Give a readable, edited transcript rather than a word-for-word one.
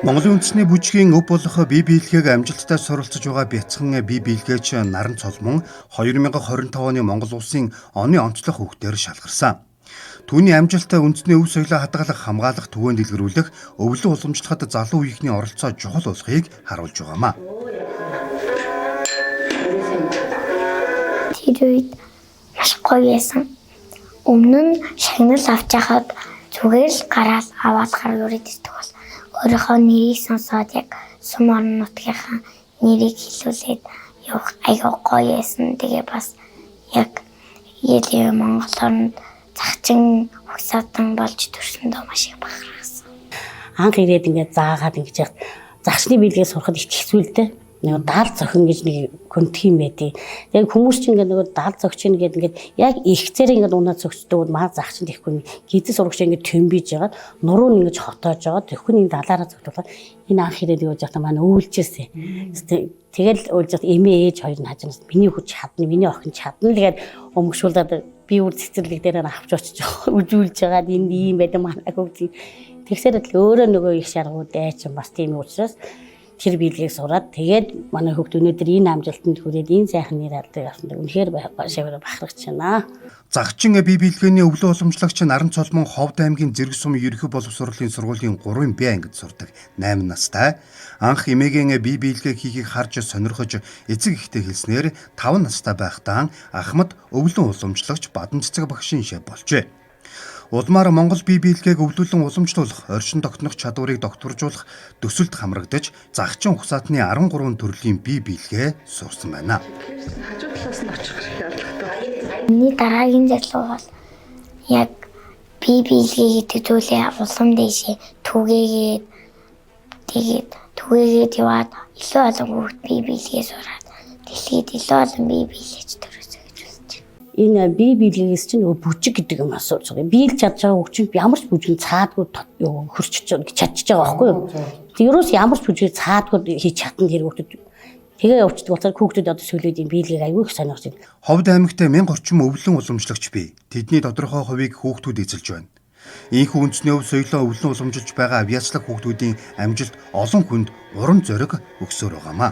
Монголын үндэсний бүжгийн өв болох бие биелгээг амжилттай суралцж байгаа бяцхан бие биелгээч Наран Цолмон 2025 оны Монгол улсын оны онцлог хүүхдээр шалгарсан. Түүний амжилттай үндэсний өв соёлоо хадгалах, хамгаалах, түгээн дэлгэрүүлэх, өвлөн уламжлахад залуу үеийнхний оролцоо чухал болохыг харуулж байгаамаа. Тэр үед маш гоё байсан. Өмнө нь шагнал авч хахад зүгээр л гараал аваад гар өрөөд ирдэг бол өөрийнхөө нэрийг сонсоод яг сум орон нутгийнхаа нэрийг хэлүүлээд явах аяга гоё байсан. Тэгээ бас яг ядуу Монгол орнд захчин хөсөөдөн болж төрсөндөө маш их бахархсан. Анх ирээд ингээд заагаад ингэж яах загчны биелгээ сурахад их хэцүүлдэ. Нэг даал зохин гэж нэг хүндх юм байдیں۔ Тэгээ хүмүүс чинь ингээд нэг даал зогч ингээд яг ихцээр ингээд унаа зогчдод маа загчин тэхгүй гидс сурагч ингээд төмбиж ягаад нуруу нь ингэж хотоож байгаа. Тэхгүй нэг далаараа зогтуулаад энэ анх ирээд явж байхдаа манай өвлжээсэ. Тэгэл уулж байхад эмээ ээж хоёр нь хажуунаас миний хүч чадна, миний охин чадна тэгээд өмгшүүлээд би үр цэцэрлэг дээр авч очиж үжүүлж байгаа. Энд ийм байдаг манай хөгжи. Тэгсээр л өөрөө нөгөө их шаргууд дайчин бас тийм учраас тэр биелгийг сураад тэгээд манай хүүхд өнөөдөр энэ амжилтанд хүрээд энэ сайхан нэр алдаг авсан. Үнэхээр бахархаж байна. Загчин бие биелгээний өвлөн уламжлагч Наран Цолмон Ховд аймгийн Зэрэг сумын ерөнхий боловсролын сургуулийн 3 Б ангид сурдаг 8 настай. Анх эмээгийн бие биелгээ хийхийг харж сонирхож эцэг ихтэй хэлснээр 5 настай байхдаа Ахмад өвлөн уламжлагч Бадан цэцэг багшийн шав болжээ. Улмаар Монгол бие биелгээг өвлүүлэн уламжлуулах, оршин тогтнох чадварыг докторжуулах төсөлд хамрагдаж, загчин ухсаатны 13 төрлийн бие биелгээ сурсан байна. Хажуу талаас нь очих шаардлагатай. Миний дараагийн зорилго бол яг бие биелгээ гэдэг зүйлээ улам дэшээ түгээгээд яваад илүү олон хүүхд бие биелгээ сураад дэлхийд илүү олон бие биелгэж төрөөсэй гэж үзэж байна. Энэ бие биелгээс чинь нөгөө бүжиг гэдэг юм асууж байгаа. Биелж чадж байгаа хүүхд ямар ч бүжиг цаадгүй хөрчиж чадчих байгаа байхгүй юу? Тэрөөс ямар ч бүжиг цаадгүй хийж чадна тэр хүүхдэд. Тэгээ явчихдаг болохоор хүүхдүүд одоо сүлээд юм биелгийг аягүй их сонирхож байна. Ховд аймагт 1000 орчим өвлөн уламжлагч бий. Тэдний тодорхой хувийг хүүхдүүд эзэлж байна. Ийхүү үндэсний өв соёлоо өвлөн уламжилж байгаа авьяаслаг хүүхдүүдийн амжилт олон хүнд уран зориг өгсөөр байгаамаа.